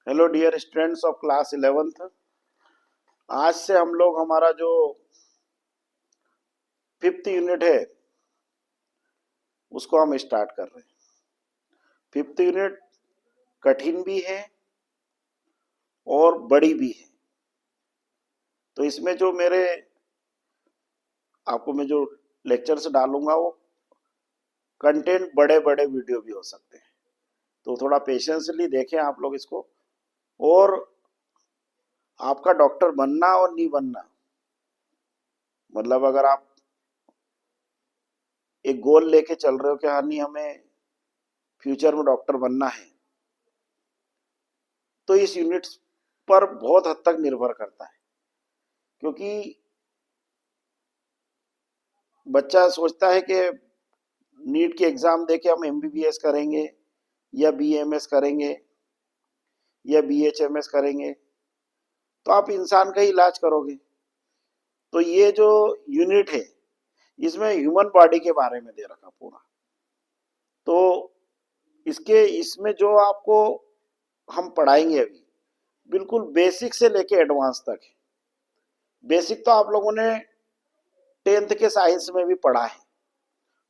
Hello dear students of class 11th। आज से हम लोग हमारा जो 5th यूनिट है उसको हम स्टार्ट कर रहे हैं। 5th यूनिट कठिन भी है और बड़ी भी है। तो इसमें जो मेरे आपको मैं जो लेक्चर्स डालूंगा वो कंटेंट बड़े बड़े वीडियो भी हो सकते हैं, तो थोड़ा पेशेंसली देखें आप लोग इसको। और आपका डॉक्टर बनना और नहीं बनना, मतलब अगर आप एक गोल लेके चल रहे हो कि हाँ नहीं हमें फ्यूचर में डॉक्टर बनना है, तो इस यूनिट पर बहुत हद तक निर्भर करता है। क्योंकि बच्चा सोचता है कि नीट की एग्जाम देके हम एमबीबीएस करेंगे या बीएमएस करेंगे या बीएचएमएस करेंगे, तो आप इंसान का ही इलाज करोगे। तो ये जो यूनिट है इसमें ह्यूमन बॉडी के बारे में दे रखा पूरा। तो इसमें जो आपको हम पढ़ाएंगे अभी बिल्कुल बेसिक से लेके एडवांस तक है। बेसिक तो आप लोगों ने 10th के साइंस में भी पढ़ा है,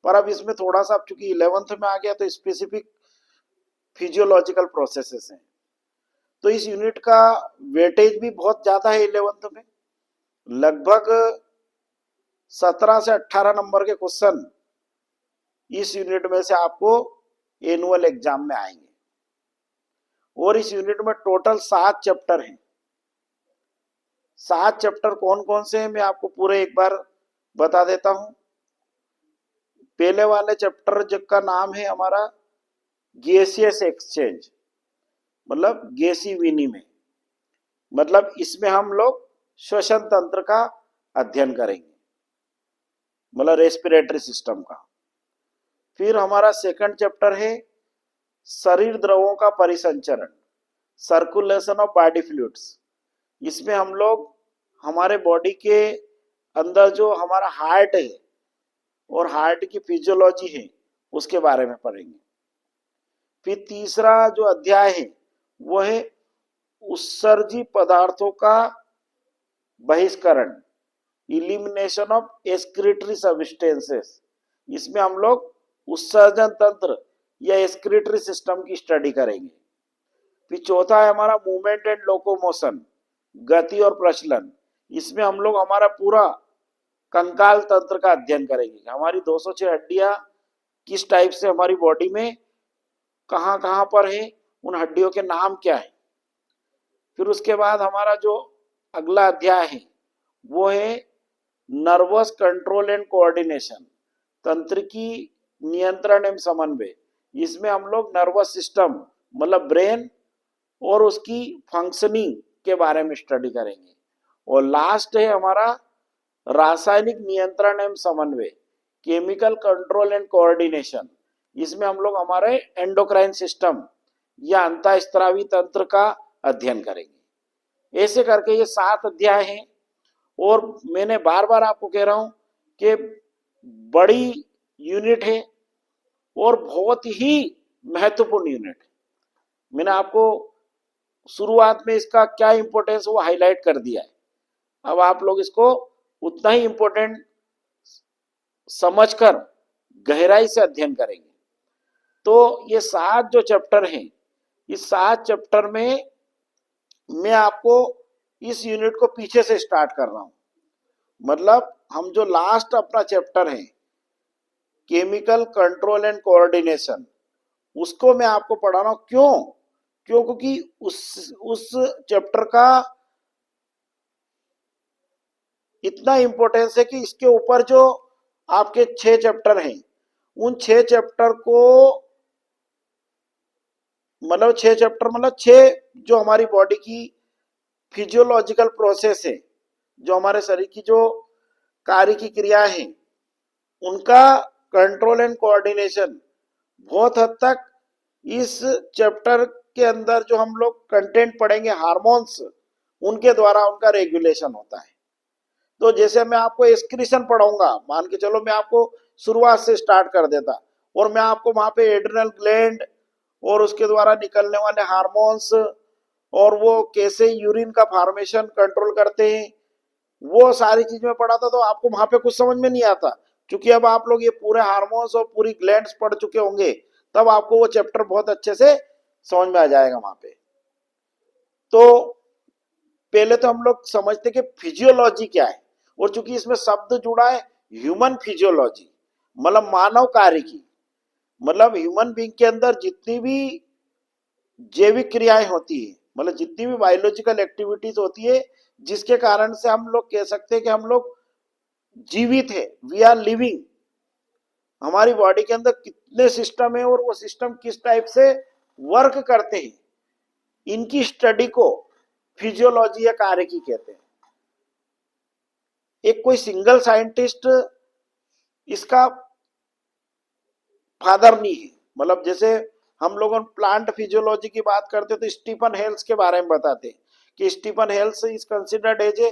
पर अब इसमें थोड़ा सा, चूंकि 11th में आ गया तो स्पेसिफिक फिजियोलॉजिकल प्रोसेसेस हैं। तो इस यूनिट का वेटेज भी बहुत ज्यादा है 11th में। लगभग 17 से 18 नंबर के क्वेश्चन इस यूनिट में से आपको एनुअल एग्जाम में आएंगे। और इस यूनिट में टोटल 7 चैप्टर हैं। 7 चैप्टर कौन कौन से हैं मैं आपको पूरे एक बार बता देता हूं। पहले वाले चैप्टर का नाम है हमारा गैसियस एक्सचेंज, मतलब गैसी विनिमय। मतलब इसमें हम लोग श्वसन तंत्र का अध्ययन करेंगे, मतलब रेस्पिरेटरी सिस्टम का। फिर हमारा सेकंड चैप्टर है शरीर द्रवों का परिसंचरण, सर्कुलेशन ऑफ बॉडी फ्लूइड्स। इसमें हम लोग हमारे बॉडी के अंदर जो हमारा हार्ट है और हार्ट की फिजियोलॉजी है उसके बारे में पढ़ेंगे। फिर तीसरा जो अध्याय है वो है उत्सर्जी पदार्थों का बहिष्करण, इलिमिनेशन ऑफ एक्सक्रीटरी सब्सटेंसेस। इसमें हम लोग उत्सर्जन तंत्र या एक्सक्रीटरी सिस्टम की स्टडी करेंगे। फिर चौथा है हमारा मूवमेंट एंड लोकोमोशन, गति और प्रचलन। इसमें हम लोग हमारा पूरा कंकाल तंत्र का अध्ययन करेंगे। हमारी 206 हड्डियां किस टाइप से हमारी बॉडी में कहां कहां पर है, उन हड्डियों के नाम क्या है। फिर उसके बाद हमारा जो अगला अध्याय है वो है नर्वस कंट्रोल एंड कोऑर्डिनेशन, तंत्रिकी नियंत्रण एवं समन्वय। इसमें हम लोग नर्वस सिस्टम मतलब ब्रेन और उसकी फंक्शनिंग के बारे में स्टडी करेंगे। और लास्ट है हमारा रासायनिक नियंत्रण एवं समन्वय, केमिकल कंट्रोल एंड कोऑर्डिनेशन। इसमें हम लोग हमारे एंडोक्राइन सिस्टम या अंतःस्त्रावी तंत्र का अध्ययन करेंगे। ऐसे करके ये 7 अध्याय हैं। और मैंने बार बार आपको कह रहा हूं कि बड़ी यूनिट है और बहुत ही महत्वपूर्ण यूनिट है। मैंने आपको शुरुआत में इसका क्या इंपॉर्टेंस वो हाईलाइट कर दिया है। अब आप लोग इसको उतना ही इंपॉर्टेंट समझकर गहराई से अध्ययन करेंगे। तो ये 7 जो चैप्टर हैं, इस 7 चैप्टर में मैं आपको इस यूनिट को पीछे से स्टार्ट कर रहा हूं। मतलब हम जो लास्ट अपना चैप्टर है केमिकल कंट्रोल एंड कोऑर्डिनेशन, उसको मैं आपको पढ़ा रहा हूं। क्योंकि उस चैप्टर का इतना इंपॉर्टेंस है कि इसके ऊपर जो आपके 6 चैप्टर हैं, उन 6 चैप्टर को मतलब 6 चैप्टर मतलब 6 जो हमारी बॉडी की फिजियोलॉजिकल प्रोसेस है, जो हमारे शरीर की जो कार्य की क्रिया है, उनका कंट्रोल एंड कोऑर्डिनेशन बहुत हद तक इस चैप्टर के अंदर जो हम लोग कंटेंट पढ़ेंगे हार्मोन्स, उनके द्वारा उनका रेगुलेशन होता है। तो जैसे मैं आपको एक्सक्रीशन पढ़ाऊंगा, मान के चलो मैं आपको शुरुआत से स्टार्ट कर देता और मैं आपको वहां पे एड्रिनल ग्लैंड और उसके द्वारा निकलने वाले हार्मोन्स और वो कैसे यूरिन का फॉर्मेशन कंट्रोल करते हैं, वो सारी चीज में पढ़ा था। तो आपको वहां पे कुछ समझ में नहीं आता, क्योंकि अब आप लोग ये पूरे हार्मोन्स और पूरी ग्लैंड्स पढ़ चुके होंगे, तब आपको वो चैप्टर बहुत अच्छे से समझ में आ जाएगा वहां पे। तो पहले तो हम लोग समझते कि फिजियोलॉजी क्या है, और चूंकि इसमें शब्द जुड़ा है ह्यूमन फिजियोलॉजी, मतलब मानव कार्य की, मतलब ह्यूमन बीइंग के अंदर जितनी भी जैविक क्रियाएं होती है, मतलब जितनी भी बायोलॉजिकल एक्टिविटीज होती है, जिसके कारण से हम लोग कह सकते हैं कि हम लोग जीवित है, वी आर लिविंग। हमारी बॉडी के अंदर कितने सिस्टम है और वो सिस्टम किस टाइप से वर्क करते हैं, इनकी स्टडी को फिजियोलॉजी या कार्य की कहते हैं। एक कोई सिंगल साइंटिस्ट इसका फादर नहीं है। मतलब जैसे हम लोग प्लांट फिजियोलॉजी की बात करते तो स्टीफन हेल्स के बारे में बताते कि Stephen Hales is considered as a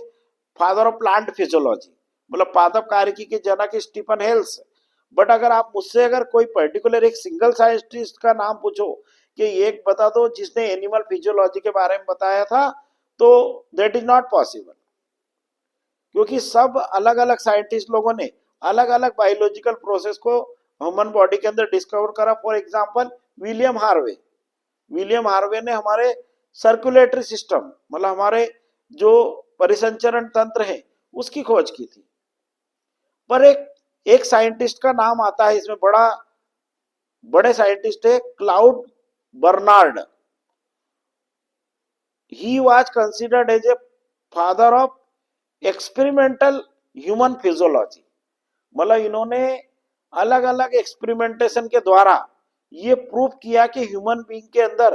father of plant physiology, मतलब पादप कार्यकी के जनक स्टीफन हेल्स। बट अगर आप मुझसे अगर कोई पर्टिकुलर एक सिंगल साइंटिस्ट का नाम पूछो कि एक बता दो जिसने एनिमल फिजियोलॉजी के बारे में बताया था, तो दैट इज नॉट पॉसिबल, क्योंकि सब अलग अलग साइंटिस्ट लोगों ने अलग अलग बायोलॉजिकल प्रोसेस को ह्यूमन बॉडी के अंदर डिस्कवर करा। फॉर एग्जांपल विलियम हार्वे ने हमारे सर्कुलेटरी सिस्टम, मतलब हमारे जो परिसंचरण तंत्र है, उसकी खोज की थी। पर एक साइंटिस्ट का नाम आता है इसमें, बड़े साइंटिस्ट है Claude Bernard. He was considered as a father of experimental human physiology, मतलब इन्होंने अलग अलग एक्सपेरिमेंटेशन के द्वारा ये प्रूव किया कि ह्यूमन बीइंग के अंदर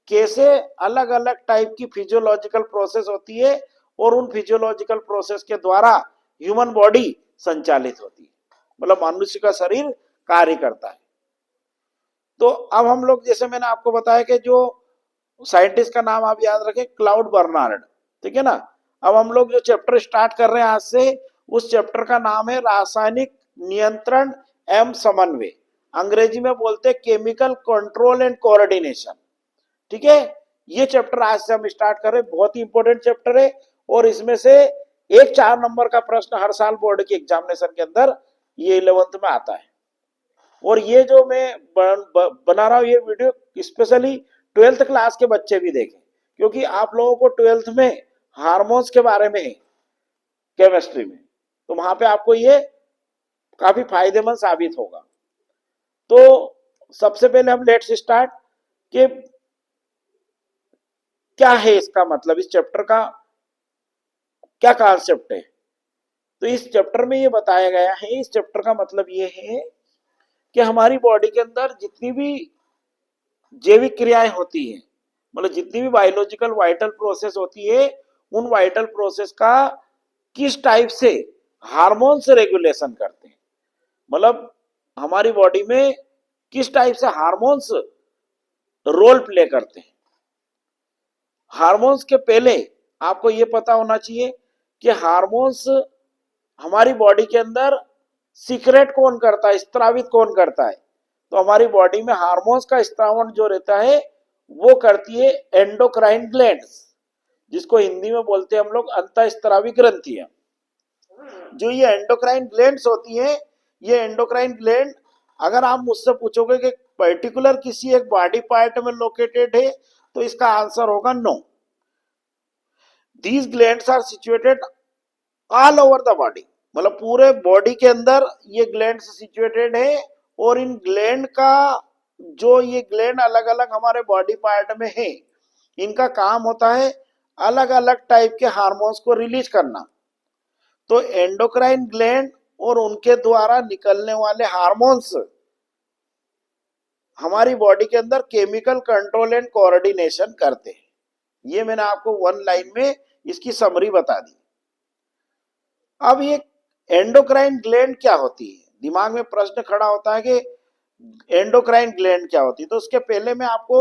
कैसे अलग अलग टाइप की फिजियोलॉजिकल प्रोसेस होती है, और उन फिजियोलॉजिकल प्रोसेस के द्वारा ह्यूमन बॉडी संचालित होती है, मतलब मनुष्य का शरीर कार्य करता है। तो अब हम लोग, जैसे मैंने आपको बताया कि जो साइंटिस्ट का नाम आप याद रखें, क्लाउड बर्नार्ड, ठीक है ना। अब हम लोग जो चैप्टर स्टार्ट कर रहे हैं आज से, उस चैप्टर का नाम है रासायनिक नियंत्रण एवं समन्वय, अंग्रेजी में बोलते हैं केमिकल कंट्रोल एंड कोऑर्डिनेशन, ठीक है। ये चैप्टर आज से हम स्टार्ट कर रहे हैं, बहुत ही इंपॉर्टेंट चैप्टर है, और इसमें से एक 4 नंबर का प्रश्न हर साल बोर्ड की एग्जामिनेशन के अंदर ये 11th में आता है। और ये जो मैं बना रहा हूँ ये वीडियो स्पेशली 12th क्लास के बच्चे भी देखें, क्योंकि आप लोगों को 12th में हार्मोन्स के बारे में है केमिस्ट्री में, तो वहां पे आपको ये काफी फायदेमंद साबित होगा। तो सबसे पहले हम लेट्स स्टार्ट कि क्या है इसका मतलब, इस चैप्टर का क्या कॉन्सेप्ट है। तो इस चैप्टर में ये बताया गया है, इस चैप्टर का मतलब ये है कि हमारी बॉडी के अंदर जितनी भी जैविक क्रियाएं होती है, मतलब जितनी भी बायोलॉजिकल वाइटल प्रोसेस होती है, उन वाइटल प्रोसेस का किस टाइप से हार्मोन से रेगुलेशन करते हैं, मतलब हमारी बॉडी में किस टाइप से हार्मोन्स रोल प्ले करते हैं। हार्मोन्स के पहले आपको यह पता होना चाहिए कि हार्मोन्स हमारी बॉडी के अंदर सीक्रेट कौन करता है, स्त्रावित कौन करता है। तो हमारी बॉडी में हार्मोन्स का स्त्रावण जो रहता है वो करती है एंडोक्राइन ग्लैंड्स, जिसको हिंदी में बोलते हैं हम लोग अंतःस्त्रावी ग्रंथियां। जो ये एंडोक्राइन ग्लैंड्स होती हैं, ये एंडोक्राइन ग्लैंड अगर आप मुझसे पूछोगे कि पर्टिकुलर किसी एक बॉडी पार्ट में लोकेटेड है, तो इसका आंसर होगा no. These glands are situated all over the body, मतलब पूरे बॉडी के अंदर ये ग्लैंड्स सिचुएटेड है। और इन ग्लैंड का जो ये ग्लैंड अलग अलग हमारे बॉडी पार्ट में है, इनका काम होता है अलग अलग टाइप के हार्मोन्स को रिलीज करना। तो एंडोक्राइन ग्लैंड और उनके द्वारा निकलने वाले हार्मोन्स हमारी बॉडी के अंदर केमिकल कंट्रोल एंड कोऑर्डिनेशन करते हैं। ये मैंने आपको 1 लाइन में इसकी समरी बता दी। अब ये एंडोक्राइन ग्लैंड क्या होती है, दिमाग में प्रश्न खड़ा होता है कि एंडोक्राइन ग्लैंड क्या होती है। तो उसके पहले मैं आपको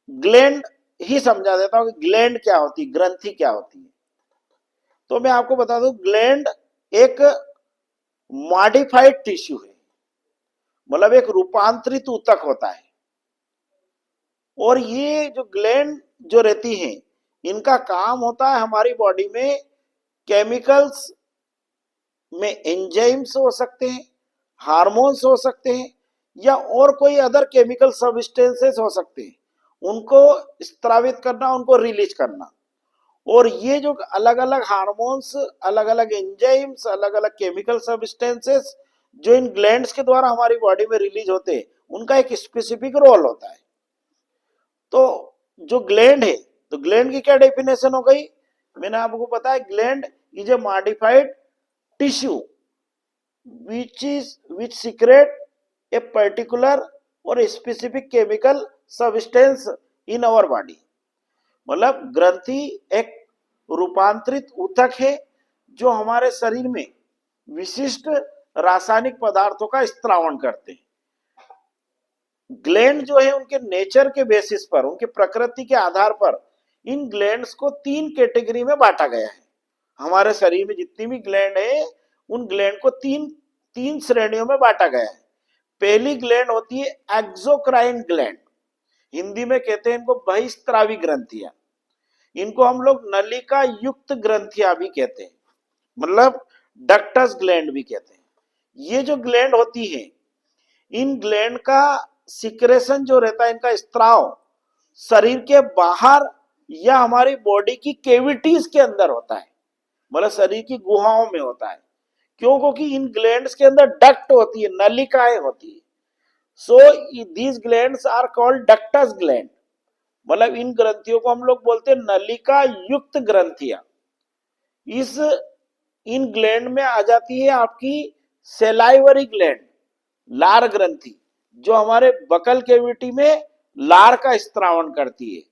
ग्लैंड ही समझा देता हूं कि ग्लैंड क्या होती है, ग्रंथि क्या होती है। तो मैं आपको बता दूं, ग्लैंड एक मॉडिफाइड टिश्यू है, मतलब एक रूपांतरित ऊतक होता है। और ये जो ग्लैंड जो रहती हैं, इनका काम होता है हमारी बॉडी में केमिकल्स में एंजाइम्स हो सकते हैं, हार्मोन्स हो सकते हैं, या और कोई अदर केमिकल सब्सटेंसेस हो सकते हैं, उनको स्त्रावित करना, उनको रिलीज करना। और ये जो अलग अलग हार्मोन्स, अलग अलग एंजाइम्स, अलग अलग केमिकल सब्सटेंसेस जो इन ग्लैंड्स के द्वारा हमारी बॉडी में रिलीज होते हैं, उनका एक स्पेसिफिक रोल होता है। तो जो ग्लैंड है, तो ग्लैंड की क्या डेफिनेशन हो गई, मैंने आपको बताया gland is a modified tissue which secrete a particular और specific chemical substance in our body. मतलब ग्रंथि एक रूपांतरित ऊतक है जो हमारे शरीर में विशिष्ट रासायनिक पदार्थों का स्त्रावण करते हैं। ग्लैंड जो है उनके नेचर के बेसिस पर, उनके प्रकृति के आधार पर इन ग्लैंड्स को 3 कैटेगरी में बांटा गया है। हमारे शरीर में जितनी भी ग्लैंड है, उन ग्लैंड को तीन श्रेणियों में बांटा गया है। पहली ग्लैंड होती है एक्सोक्राइन ग्लैंड, हिंदी में कहते हैं इनको बहिस्त्रावी ग्रंथियां। इनको हम लोग नलिका युक्त ग्रंथियां भी कहते हैं, मतलब डक्टस ग्लैंड भी कहते हैं। ये जो ग्लैंड होती है, इन ग्लैंड का सिक्रेशन जो रहता है, इनका स्त्राव शरीर के बाहर या हमारी बॉडी की केविटीज के अंदर होता है, मतलब शरीर की गुहाओं में होता है। क्यों? क्योंकि इन ग्लैंड्स के अंदर डक्ट होती है, नलिकाएं होती है। So these glands are called ductus gland, मतलब इन ग्रंथियों को हम लोग बोलते हैं नलिका युक्त ग्रंथियां। इस इन ग्लैंड में आ जाती है आपकी सेलाइवरी ग्लैंड, लार ग्रंथि, जो हमारे बकल केविटी में लार का स्त्रावण करती है,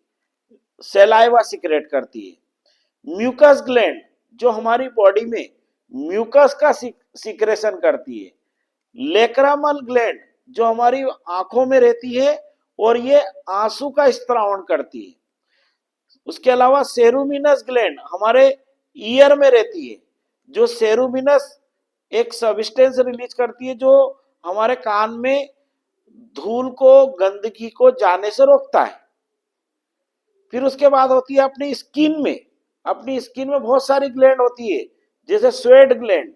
सेलाइवा सिक्रेट करती है। म्यूकस ग्लैंड जो हमारी बॉडी में म्यूकस का सिक्रेशन करती है। लेक्रामल ग्लैंड जो हमारी आंखों में रहती है और ये आंसू का स्त्रावण करती है। उसके अलावा सेरुमिनस ग्लैंड हमारे ईयर में रहती है, जो सेरुमिनस एक सब्सटेंस रिलीज करती है जो हमारे कान में धूल को, गंदगी को जाने से रोकता है। फिर उसके बाद होती है अपनी स्किन में, अपनी स्किन में बहुत सारी ग्लैंड होती है, जैसे स्वेट ग्लैंड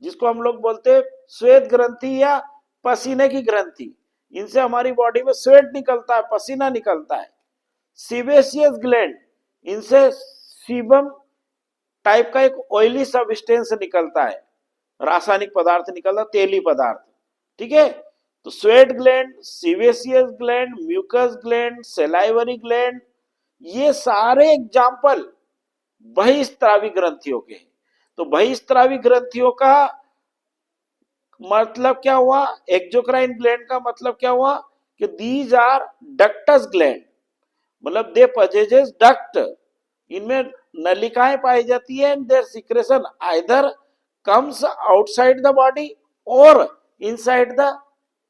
जिसको हम लोग बोलते हैं श्वेत ग्रंथि या पसीने की ग्रंथि, इनसे हमारी बॉडी में स्वेट निकलता है, पसीना निकलता है। सीबेशियस ग्लैंड, इनसे सीबम टाइप का एक ऑयली सब्सटेंस निकलता है, रासायनिक पदार्थ निकलता, तेली पदार्थ। ठीक है, तो sweat gland, sebaceous gland, mucus gland, salivary gland, ये सारे एग्जाम्पल बहिस्त्रावी ग्रंथियों के। तो बहिस्त्रावी ग्रंथियों का मतलब क्या हुआ, एक्सोक्राइन ग्लैंड का मतलब क्या हुआ कि दीज आर डक्टस ग्लैंड, मतलब दे पजेजेस डक्ट, इनमें नलिकाएं पाई जाती है and there secretion either comes outside the body और इनसाइड द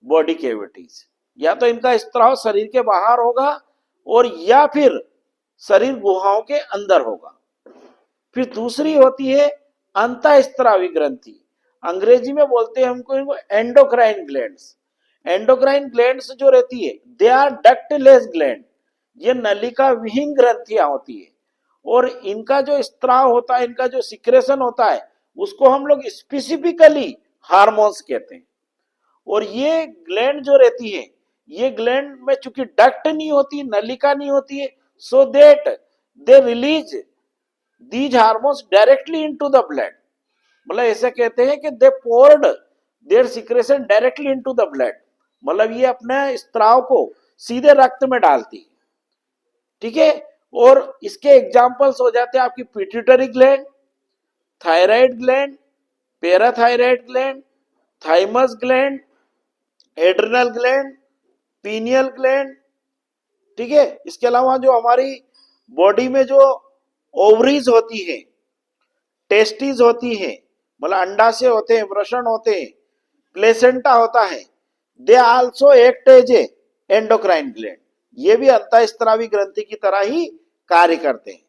बॉडी कैविटीज। या तो इनका स्त्राव शरीर के बाहर होगा और या फिर शरीर गुहाओं के अंदर होगा। फिर दूसरी होती है अंतःस्त्रावी ग्रंथि, अंग्रेजी में बोलते हैं हमको इनको एंडोक्राइन ग्लैंड्स। एंडोक्राइन ग्लैंड्स जो रहती है दे आर डक्टलेस ग्लैंड, ये नलिका विहीन ग्रंथियां होती है और इनका जो स्त्राव होता है, इनका जो सिक्रेशन होता है, उसको हम लोग स्पेसिफिकली हार्मोन्स कहते हैं। और ये ग्लैंड जो रहती है, ये ग्लैंड में चूंकि डक्ट नहीं होती, नलिका नहीं होती है, so that they release these hormones directly into the blood, मतलब ऐसे कहते हैं कि they poured their secretion directly into the blood, मतलब ये अपने स्त्राव को सीधे रक्त में डालती है। ठीक है, और इसके एग्जाम्पल्स हो जाते हैं आपकी pituitary gland, thyroid gland, parathyroid gland, thymus gland, adrenal gland, pineal gland. ठीक है, इसके अलावा जो हमारी बॉडी में जो ओवरीज होती है, टेस्टिस होती है, मतलब अंडाशय होते हैं, वृषण होते हैं, प्लेसेंटा होता है, they also act as a endocrine gland, ये भी अंतःस्त्रावी ग्रंथि की तरह ही कार्य करते हैं।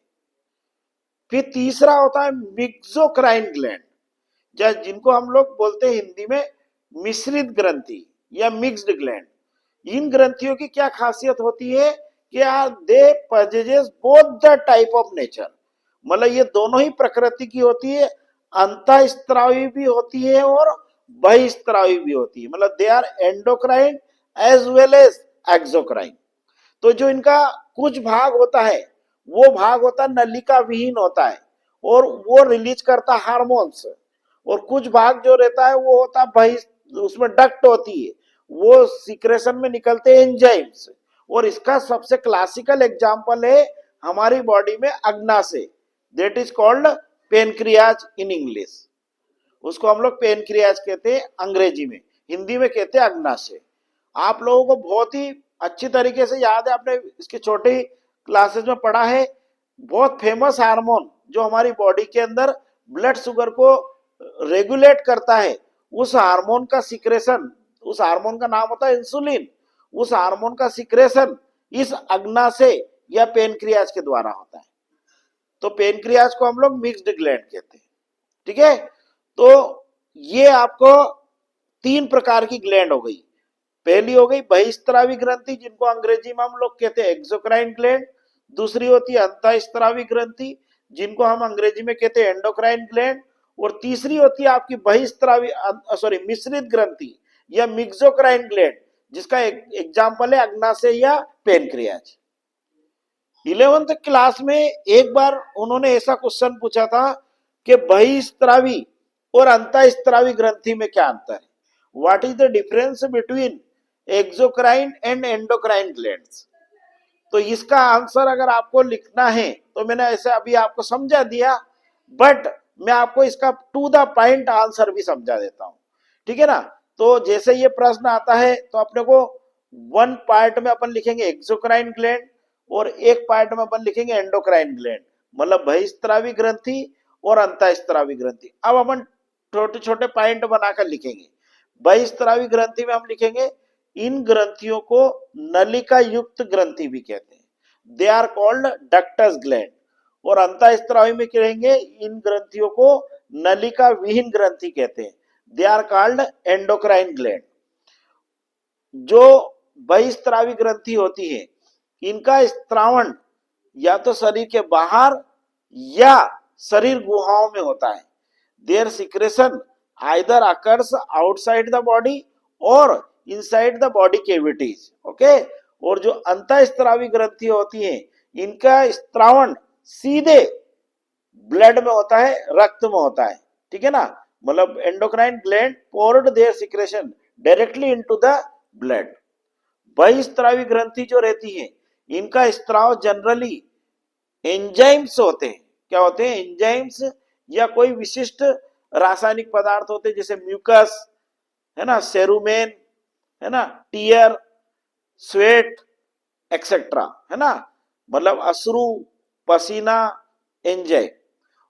फिर तीसरा होता है मिक्सोक्राइन ग्लैंड, जिनको हम लोग बोलते हैं हिंदी में मिश्रित ग्रंथि या मिक्स्ड ग्लैंड। इन ग्रंथियों की क्या खासियत होती है कि यार they possess both the type of nature, मतलब ये दोनों ही प्रकृति की होती है, अंतःस्त्रावी भी होती है और बहिस्त्रावी भी होती है, मतलब they are endocrine as well as exocrine. तो जो इनका कुछ भाग होता है वो भाग होता है नलिका विहीन होता है और वो रिलीज करता हार्मोन्स, और कुछ भाग जो रहता है वो होता बहि, उसमें डक्ट होती है, वो सिक्रेशन में निकलते हैं एंजाइम्स। और इसका सबसे क्लासिकल एग्जांपल है हमारी बॉडी में अग्नाशय, that is called pancreas in English. उसको हम लोग पेनक्रियाज कहते हैं अंग्रेजी में, हिंदी में कहते हैं अग्नाशय। आप लोगों को बहुत ही अच्छी तरीके से याद है, आपने इसके छोटी क्लासेस में पढ़ा है, बहुत फेमस हार्मोन जो हमारी बॉडी के अंदर ब्लड शुगर को रेगुलेट करता है, उस हार्मोन का सिक्रेशन, उस हार्मोन का नाम होता है इंसुलिन, उस हार्मोन का सिक्रेशन इस अग्नाशय या पेनक्रियाज के द्वारा होता है। तो पेनक्रियाज को हम लोग मिक्स्ड ग्लैंड कहते हैं, ठीक है। तो ये आपको 3 प्रकार की ग्लैंड हो गई। पहली हो गई बहिस्त्रावी ग्रंथि, जिनको अंग्रेजी में हम लोग कहते हैं एक्सोक्राइन ग्लैंड। दूसरी होती है अंतःस्त्रावी ग्रंथि, जिनको हम अंग्रेजी में कहते हैं एंडोक्राइन ग्लैंड। और तीसरी होती है आपकी बहिस्त्रावी मिश्रित ग्रंथि या मिक्सोक्राइन ग्लैंड, जिसका एग्जाम्पल है अग्नाशय या पेनक्रियाज। 11th क्लास में एक बार उन्होंने ऐसा क्वेश्चन पूछा था कि बहिस्त्रावी और अंतःस्त्रावी ग्रंथि में क्या अंतर है, what is the difference between exocrine and endocrine glands. तो इसका आंसर अगर आपको लिखना है तो मैंने ऐसे अभी आपको समझा दिया, बट मैं आपको इसका टू द पॉइंट आंसर भी समझा देता हूं, ठीक है ना। तो जैसे ये प्रश्न आता है तो अपने को वन पार्ट में अपन लिखेंगे एक्सोक्राइन ग्लैंड और एक पार्ट में अपन लिखेंगे एंडोक्राइन ग्लैंड, मतलब बहिस्त्रावी ग्रंथि और अंतःस्त्रावी ग्रंथि। अब अपन छोटे छोटे पॉइंट बनाकर लिखेंगे। बहिस्त्रावी ग्रंथि में हम लिखेंगे इन ग्रंथियों को नलिका युक्त ग्रंथि भी कहते हैं, they are called ductus gland. और अंतःस्त्रावी में कहेंगे इन ग्रंथियों को नलिका विहीन ग्रंथि कहते हैं, they are called endocrine gland. जो बहिस्त्रावी ग्रंथि होती है इनका स्त्रावण या तो शरीर के बाहर या शरीर गुहाओं में होता है, their secretion either occurs outside the body और inside the body cavities, okay. और जो अंतःस्त्रावी ग्रंथि होती है इनका स्त्रावण सीधे ब्लड में होता है, रक्त में होता है, ठीक है ना। मतलब endocrine gland poured their secretion directly into the blood. बहिस्त्रावी ग्रंथि जो रहती है इनका स्त्राव जनरली एंजाइम्स होते हैं, क्या होते हैं, एंजाइम्स या कोई विशिष्ट रासायनिक पदार्थ होते हैं, जैसे म्यूकस है ना, सेरुमेन है ना, टीयर, स्वेट एक्सेट्रा, है ना, मतलब अश्रु, पसीना, एंजाइम।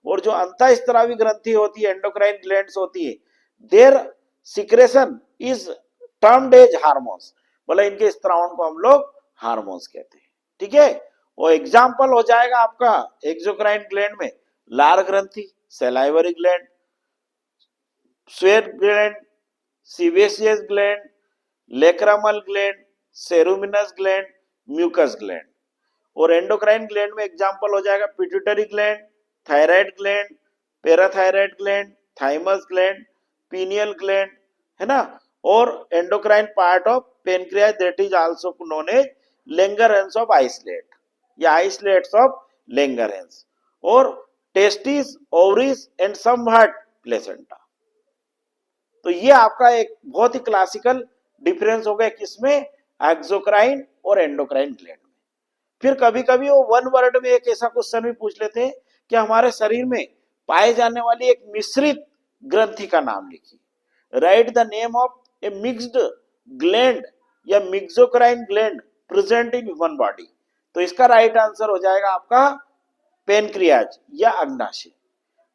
और जो अंतःस्त्रावी ग्रंथि होती है एंडोक्राइन ग्लैंड्स होती है, their secretion is termed as hormones, मतलब इनके स्त्रावण को हम लोग हार्मोन्स कहते हैं, ठीक है। और एग्जाम्पल हो जाएगा आपका एक्सोक्राइन ग्लैंड में लार ग्रंथि, सलाइवरी ग्लैंड, स्वेट ग्लैंड, सीवेसियस gland, lacrimal gland, ceruminous gland, mucus gland. और एंडोक्राइन ग्लैंड में एग्जांपल हो जाएगा pituitary gland, thyroid gland, parathyroid gland, thymus gland, pineal gland, है ना। और endocrine part of pancreas that is also known as Langerhans of islet या islets of Langerhans. और testis, ovaries and somewhat placenta. तो ये आपका एक बहुत ही क्लासिकल डिफरेंस हो गया किसमें, एक्सोक्राइन और एंडोक्राइन ग्लैंड में। फिर कभी कभी वो वन वर्ड में एक ऐसा क्वेश्चन भी पूछ लेते हैं कि हमारे शरीर में पाए जाने वाली एक मिश्रित ग्रंथि का नाम लिखिए, write the name of a mixed gland या mixocrine gland present in human body. तो इसका राइट आंसर हो जाएगा आपका पेनक्रियाज या अग्नाशय।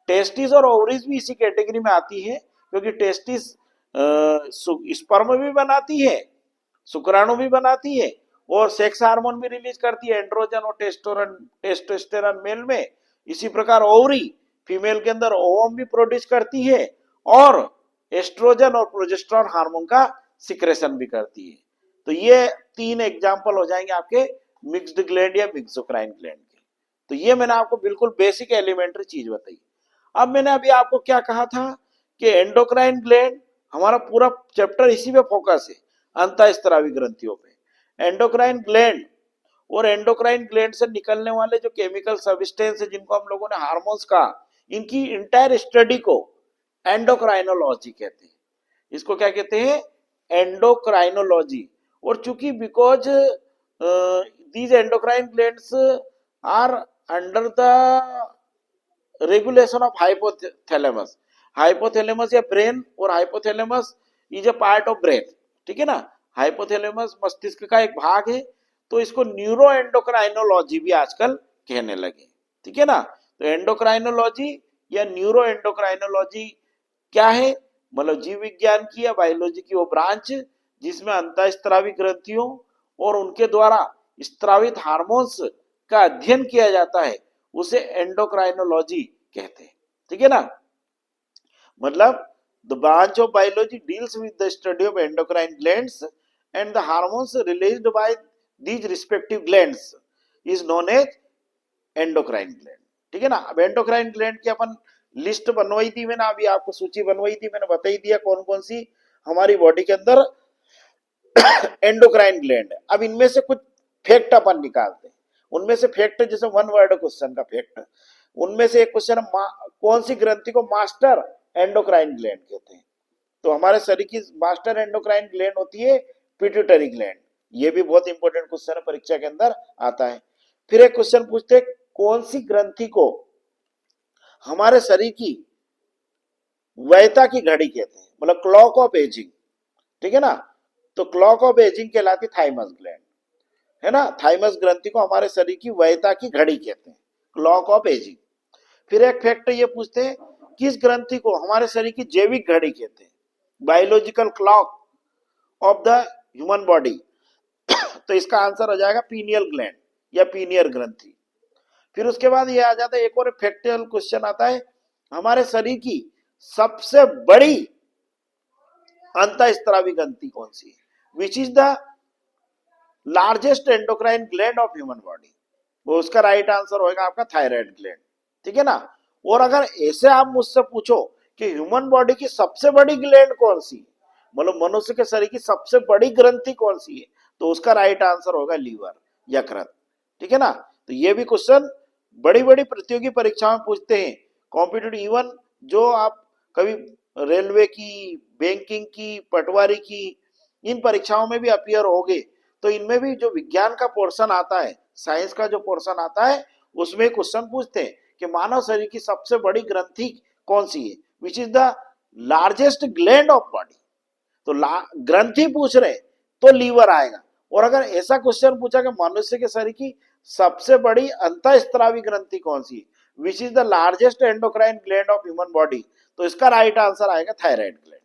टेस्टिस और ओवरीज भी इसी कैटेगरी में आती है, क्योंकि टेस्टिस स्पर्म भी बनाती है, शुक्राणु भी बनाती है और सेक्स हार्मोन भी रिलीज करती है, एंड्रोजन और टेस्टोस्टेरोन मेल में। इसी प्रकार ओवरी फीमेल के अंदर ओवम भी प्रोड्यूस करती है और एस्ट्रोजन और प्रोजेस्टेरोन हार्मोन का सिक्रेशन भी करती है। तो ये 3 एग्जांपल हो जाएंगे आपके मिक्स्ड ग्लैंड या मिक्सोक्राइन ग्लैंड के। तो ये मैंने आपको बिल्कुल बेसिक एलिमेंट्री चीज बताई। अब मैंने अभी आपको क्या कहा था कि एंडोक्राइन ग्लैंड, हमारा पूरा चैप्टर इसी पे फोकस है, अंतःस्रावी ग्रंथियों पे। एंडोक्राइन ग्लैंड और एंडोक्राइन ग्लैंड से निकलने वाले जो केमिकल सब्सटेंस है जिनको हम लोगों ने हार्मोन्स कहा, इनकी इंटायर स्टडी को एंडोक्राइनोलॉजी कहते हैं। इसको क्या कहते हैं? एंडोक्राइनोलॉजी। और चूंकि because these endocrine glands are under the regulation of hypothalamus, hypothalamus या ब्रेन, और hypothalamus is a part of brain, ठीक है ना, हाइपोथैलेमस मस्तिष्क का एक भाग है, तो इसको न्यूरो एंडोक्राइनोलॉजी भी आजकल कहने लगे, ठीक है ना। तो एंडोक्राइनोलॉजी या न्यूरो एंडोक्राइनोलॉजी क्या है? मतलब जीव विज्ञान की या बायोलॉजी की वो ब्रांच जिसमें अंतःस्रावी ग्रंथियों और उनके द्वारा स्त्रावित हार्मोन्स का अध्ययन किया जाता है, उसे एंडोक्राइनोलॉजी कहते हैं, ठीक है ना। मतलब the branch of biology deals with the study of endocrine glands and the hormones released by these respective glands is known as endocrine gland, ठीक है ना। अब एंडोक्राइन ग्लैंड की अपन लिस्ट बनवाई थी मैंने, अभी आपको सूची बनवाई थी, मैंने बता ही दिया कौन कौन सी हमारी बॉडी के अंदर एंडोक्राइन ग्लैंड है। अब इनमें से कुछ फैक्ट अपन निकालते हैं। उनमें से फैक्ट, जैसे वन वर्ड क्वेश्चन का फैक्ट, उनमें से एक क्वेश्चन, कौन सी ग्रंथि को मास्टर एंडोक्राइन ग्लैंड कहते हैं? तो हमारे शरीर की मास्टर एंडोक्राइन ग्लैंड होती है पिट्यूटरी ग्लैंड। ये भी बहुत इंपॉर्टेंट क्वेश्चन है, परीक्षा के अंदर आता है। फिर एक क्वेश्चन पूछते हैं, कौन सी ग्रंथि को हमारे शरीर की वैता की घड़ी कहते हैं, मतलब क्लॉक ऑफ एजिंग, ठीक है ना। तो क्लॉक ऑफ एजिंग कहलाती थाइमस ग्लैंड, है ना। थाइमस ग्रंथि को हमारे शरीर की वैता की घड़ी कहते हैं, क्लॉक ऑफ एजिंग। फिर एक फैक्ट ये पूछते हैं, किस ग्रंथि को हमारे शरीर की जैविक घड़ी कहते हैं, biological clock of the human body? तो इसका आंसर हो जाएगा पीनियल ग्लैंड या पीनियर ग्रंथि। फिर उसके बाद ये आ जाता है, एक और फैक्चुअल क्वेश्चन आता है, हमारे शरीर की सबसे बड़ी अंतःस्रावी ग्रंथि कौन सी है? विच is the largest endocrine gland of human body? वो उसका राइट आंसर होगा आपका थायराइड ग्लैंड, ठीक है ना। और अगर ऐसे आप मुझसे पूछो कि ह्यूमन बॉडी की सबसे बड़ी ग्लैंड कौन सी है, मतलब मनुष्य के शरीर की सबसे बड़ी ग्रंथि कौन सी है, तो उसका राइट आंसर होगा लीवर, यकृत, ठीक है ना। तो ये भी क्वेश्चन बड़ी बड़ी प्रतियोगी परीक्षाओं में पूछते हैं, कॉम्पिटिटिव, इवन जो आप कभी रेलवे की, बैंकिंग की, पटवारी की, इन परीक्षाओं में भी अपीयर होगे, तो इनमें भी जो विज्ञान का पोर्शन आता है, साइंस का जो पोर्शन आता है, उसमें क्वेश्चन पूछते हैं कि मानव शरीर की सबसे बड़ी ग्रंथि कौन सी है, विच is the largest gland of body. तो ग्रंथि पूछ रहे तो लीवर आएगा। और अगर ऐसा क्वेश्चन पूछा कि मनुष्य के शरीर की सबसे बड़ी अंतःस्रावी ग्रंथि कौन सी, which is the largest endocrine gland of human body, तो इसका राइट आंसर आएगा थायराइड ग्लैंड,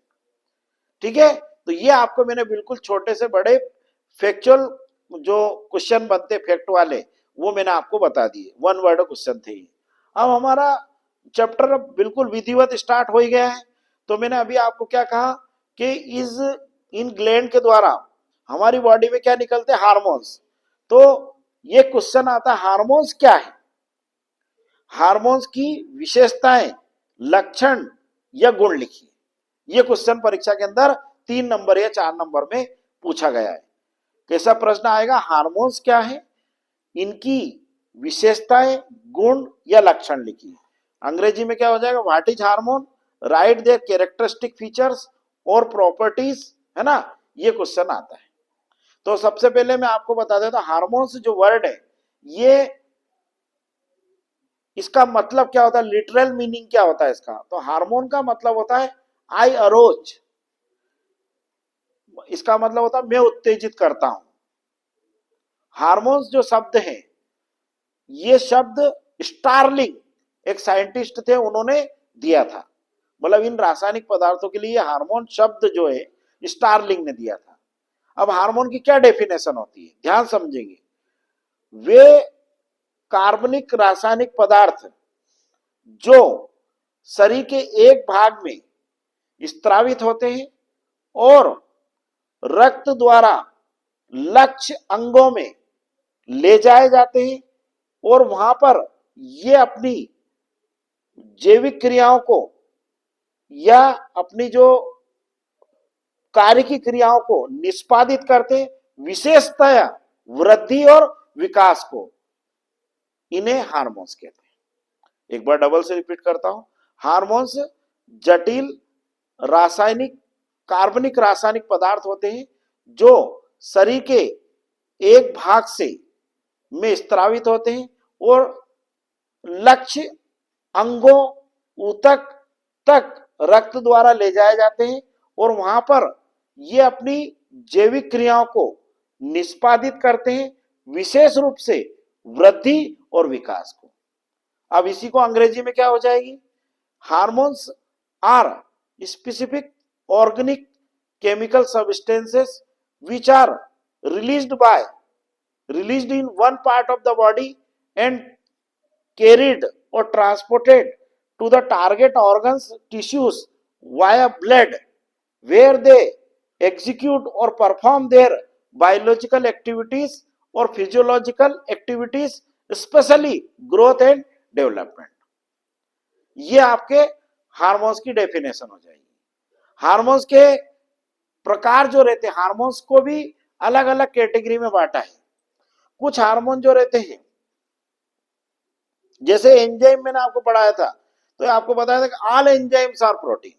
ठीक है। तो ये आपको मैंने बिल्कुल छोटे से बड़े फैक्चुअल जो क्वेश्चन बनते फैक्ट वाले, वो मैंने आपको बता दिए, वन वर्ड क्वेश्चन थे। अब हमारा चैप्टर बिल्कुल विधिवत स्टार्ट हो ही गया है। तो मैंने अभी आपको क्या कहा कि इस इन ग्लैंड के द्वारा हमारी बॉडी में क्या निकलते हैं, हार्मोन्स। तो ये क्वेश्चन आता है, हार्मोन्स क्या है, हार्मोन्स की विशेषताएं, लक्षण या गुण लिखिए। ये क्वेश्चन परीक्षा के अंदर 3 नंबर या 4 नंबर में पूछा गया है। कैसा प्रश्न आएगा, हार्मोन्स क्या है, इनकी विशेषताएं, गुण या लक्षण लिखिए। अंग्रेजी में क्या हो जाएगा, what is hormone, right there characteristic features और प्रॉपर्टीज, है ना। ये क्वेश्चन आता है। तो सबसे पहले मैं आपको बता देता हूं, हार्मोन्स जो वर्ड है, ये इसका मतलब क्या होता है, लिटरल मीनिंग क्या होता है इसका। तो हार्मोन का मतलब होता है आई अरोज, इसका मतलब होता है मैं उत्तेजित करता हूं। हार्मोन्स जो शब्द है, ये शब्द स्टार्लिंग एक साइंटिस्ट थे, उन्होंने दिया था। मतलब इन रासायनिक पदार्थों के लिए हार्मोन शब्द जो है स्टार्लिंग ने दिया था। अब हार्मोन की क्या डेफिनेशन होती है, ध्यान समझेंगे। वे कार्बनिक रासायनिक पदार्थ जो शरीर के एक भाग में स्त्रावित होते हैं और रक्त द्वारा लक्ष्य अंगों में ले जाए जाते हैं और वहां पर ये अपनी जैविक क्रियाओं को या अपनी जो कार्य की क्रियाओं को निष्पादित करते हैं, विशेषतया वृद्धि और विकास को, इन्हें हार्मोन्स कहते हैं। एक बार डबल से रिपीट करता हूं, हार्मोन्स जटिल रासायनिक कार्बनिक रासायनिक पदार्थ होते हैं जो शरीर के एक भाग से में स्त्रावित होते हैं और लक्ष्य अंगों ऊतक तक रक्त द्वारा ले जाए जाते हैं और वहां पर ये अपनी जैविक क्रियाओं को निष्पादित करते हैं, विशेष रूप से वृद्धि और विकास को। अब इसी को अंग्रेजी में क्या हो जाएगी, hormones are specific organic chemical substances which are released in one part of the body and carried or transported to the target organs tissues via blood, where they execute or perform their biological activities or physiological activities, especially growth and development। ये आपके hormones की definition हो जाएगी। Hormones के प्रकार जो रहते हैं, हार्मोन्स को भी अलग अलग कैटेगरी में बांटा है। कुछ हार्मोन जो रहते हैं, जैसे एंजाइम मैंने आपको पढ़ाया था, तो आपको बताया था कि all enzymes are protein,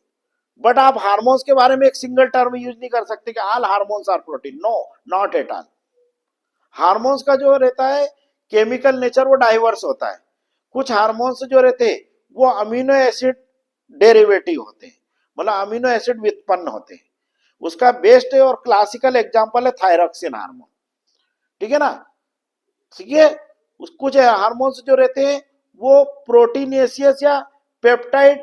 but आप हार्मोन्स के बारे में एक सिंगल टर्म यूज नहीं कर सकते कि all hormones are protein, no, not at all. Hormones का जो रहता है केमिकल नेचर वो डाइवर्स होता है। कुछ हार्मोन्स जो रहते हैं वो अमीनो एसिड डेरिवेटिव होते हैं, मतलब अमीनो एसिड व्युत्पन्न होते हैं। उसका बेस्ट और क्लासिकल एग्जांपल है थायरॉक्सिन हार्मोन, ठीक है ना। ठीक है, कुछ हार्मोन्स जो रहते हैं वो प्रोटीनेशियस या पेप्टाइड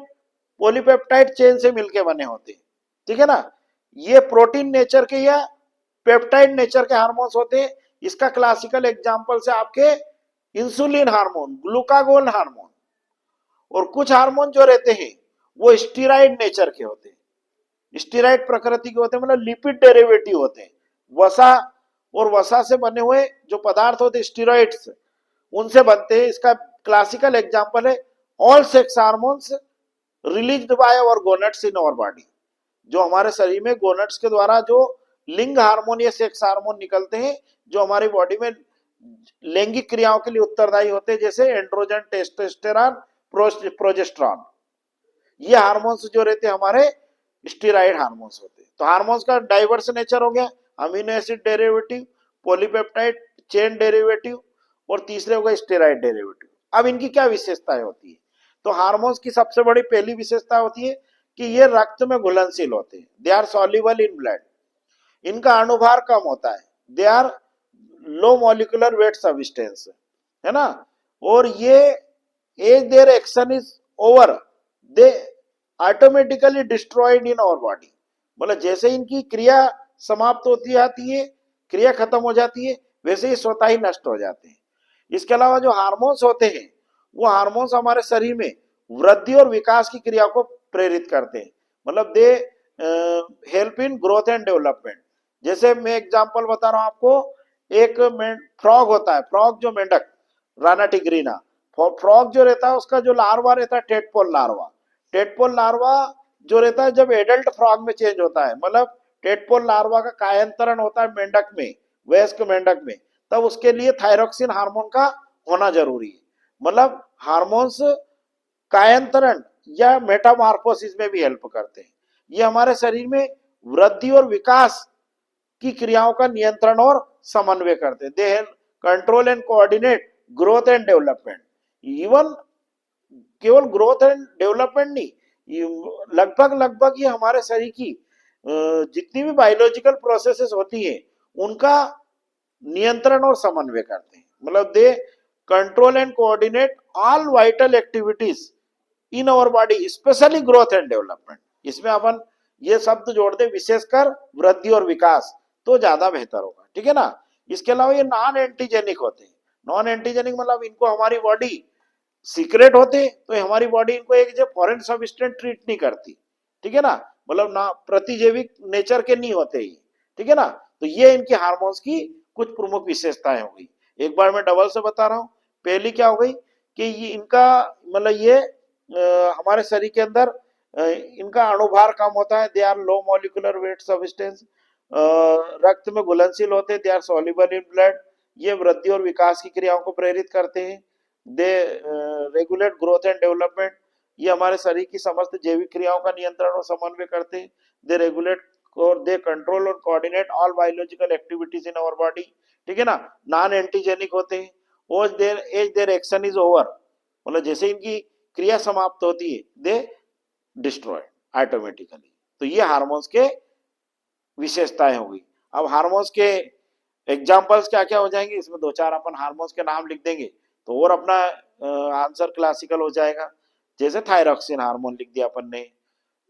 पॉलीपेप्टाइड चेन से मिलके बने होते हैं, ठीक है ना। ये प्रोटीन नेचर के या पेप्टाइड नेचर के हार्मोन्स होते हैं। इसका क्लासिकल एग्जांपल से आपके इंसुलिन हार्मोन, ग्लूकागोन हार्मोन। और कुछ हार्मोन जो रहते हैं वो स्टीराइड नेचर के होते हैं, स्टीराइड प्रकृति के होते हैं, मतलब लिपिड डेरिवेटिव होते हैं। वसा और वसा से बने हुए जो पदार्थ होते हैं स्टीरॉइड्स, उनसे बनते हैं। इसका क्लासिकल एग्जांपल है all sex hormones released by our gonads in our body. जो हमारे शरीर में गोनेट्स के द्वारा जो लिंग हार्मोन या सेक्स हार्मोन निकलते हैं, जो हमारी बॉडी में लैंगिक क्रियाओं के लिए उत्तरदायी होते हैं, जैसे एंड्रोजन, टेस्टोस्टेरॉन, प्रोजेस्टेरॉन। ये हार्मोन्स जो रहते हैं हमारे स्टीराइड हार्मोन्स होते हैं। तो हार्मोन्स का डाइवर्स नेचर हो गया, amino acid derivative, polypeptide chain derivative, और तीसरे हो गए स्टेरॉइड डेरिवेटिव। अब इनकी क्या विशेषताएं होती है, तो हार्मोन्स की सबसे बड़ी पहली विशेषता होती है कि ये रक्त में घुलनशील होते हैं, they are soluble in blood. इनका अणुभार कम होता है, they are low molecular weight substance, है ना। और ये as their action is over they automatically destroyed in our body, मतलब जैसे इनकी क्रिया समाप्त होती आती है, क्रिया खत्म हो जाती है, वैसे ही स्वतः ही नष्ट हो जाते हैं। इसके अलावा जो हार्मोन्स होते हैं वो हार्मोन्स हमारे शरीर में वृद्धि और विकास की क्रिया को प्रेरित करते हैं, मतलब they help in growth and development. जैसे मैं एग्जांपल बता रहा हूं आपको, एक फ्रॉग होता है, फ्रॉग जो मेंढक, राना टिग्रीना फ्रॉग जो रहता है उसका जो लार्वा रहता है टेडपोल लार्वा, टेडपोल लार्वा जो रहता है जब एडल्ट फ्रॉग में चेंज होता है, मतलब टेडपोल लार्वा का कायांतरण होता है मेंढक में, वयस्क मेंढक में, तब उसके लिए थायरॉक्सिन हार्मोन का होना जरूरी है। मतलब हार्मोन्स कायांतरण या मेटामॉर्फोसिस में भी हेल्प करते हैं। ये हमारे शरीर में वृद्धि और विकास की क्रियाओं का नियंत्रण और समन्वय करते हैं। They help control and coordinate growth and development. Even केवल ग्रोथ एंड डेवलपमेंट नहीं, लगभग ये हमारे शरीर की जितनी भी बायोलॉजिकल प्रोसेसेस होती है उनका नियंत्रण और समन्वय करते हैं। मतलब they control and coordinate all vital activities in our body, specially growth and development. इसमें अपन ये शब्द जोड़ दे, विशेषकर वृद्धि और विकास, तो ज्यादा बेहतर होगा, ठीक है ना। इसके अलावा ये नॉन एंटीजेनिक होते हैं। नॉन एंटीजेनिक मतलब इनको हमारी बॉडी सीक्रेट होते, तो हमारी बॉडी इनको एक जो फॉरेन सब्सटेंस ट्रीट नहीं करती, ठीक है ना, मतलब ना प्रतिजैविक नेचर के नहीं होते ही, ठीक है ना। तो ये इनकी हार्मोन्स की कुछ प्रमुख विशेषताएं होगी। एक बार मैं डबल से बता रहा हूँ। पहली क्या हो गई कि ये इनका मतलब ये हमारे शरीर के अंदर इनका अणुभार कम होता है, they are low molecular weight substance, रक्त में घुलनशील होते हैं, they are soluble in blood, ये वृद्धि और विकास की क्रियाओं को प्रेरित करते हैं, they regulate growth and development, ये हमारे शरीर की समस्त जैविक क्रियाओं का नियंत्रण और समन्वय करते हैं, दे रेगुलेट और दे कंट्रोल और coordinate all biological activities in our body, ठीक है ना, नॉन एंटीजेनिक होते हैं, और देयर एक्शन इज ओवर, मतलब जैसे इनकी क्रिया समाप्त होती है दे डिस्ट्रॉयड ऑटोमेटिकली। तो ये हार्मोन्स के विशेषताएं होगी। अब हार्मोन्स के एग्जाम्पल्स क्या क्या हो जाएंगे, इसमें दो चार अपन हार्मोन्स के नाम लिख देंगे तो और अपना आंसर क्लासिकल हो जाएगा। जैसे थायरॉक्सिन हार्मोन लिख दिया अपन ने,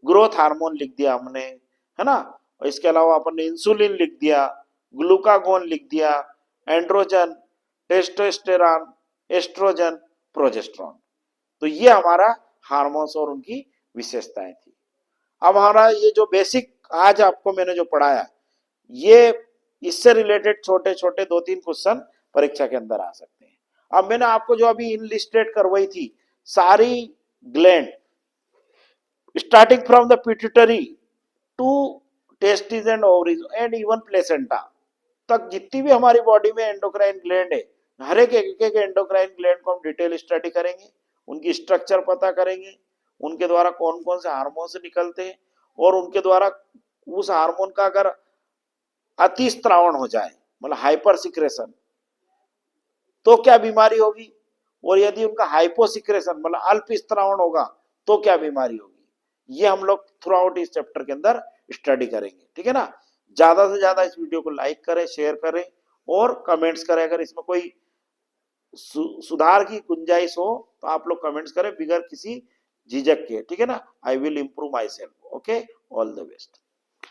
ग्रोथ हार्मोन लिख दिया हमने, है ना, और इसके अलावा अपन ने इंसुलिन लिख दिया, ग्लूकागोन लिख दिया, एंड्रोजन, टेस्टोस्टेरॉन, एस्ट्रोजन, प्रोजेस्टेरॉन। तो ये हमारा हार्मोन्स और उनकी विशेषताएं थी। अब हमारा ये जो बेसिक आज आपको मैंने जो पढ़ाया, ये इससे रिलेटेड छोटे छोटे 2-3 क्वेश्चन परीक्षा के अंदर आ सकते हैं। अब मैंने आपको जो अभी इनलिस्टेड करवाई थी सारी gland, starting from the pituitary to testis and ovaries and even placenta तक, जितनी भी हमारी बॉडी में एंडोक्राइन ग्लैंड है, हर एक एंडोक्राइन ग्लैंड को हम डिटेल स्टडी करेंगे, उनकी स्ट्रक्चर पता करेंगे, उनके द्वारा कौन कौन से हार्मोन्स निकलते हैं, और उनके द्वारा उस हार्मोन का अगर अतिस्त्रावण हो जाए मतलब हाइपर सिक्रेशन तो क्या बीमारी होगी, और यदि उनका हाइपोसिक्रेशन मतलब अल्प स्त्रावण होगा तो क्या बीमारी होगी, ये हम लोग थ्रू आउट इस चैप्टर के अंदर स्टडी करेंगे, ठीक है ना। ज्यादा से ज्यादा इस वीडियो को लाइक करें, शेयर करें और कमेंट्स करें। अगर इसमें कोई सुधार की गुंजाइश हो तो आप लोग कमेंट्स करें बिगर किसी झिझक के, ठीक है ना। I will improve my self. Okay, all the best.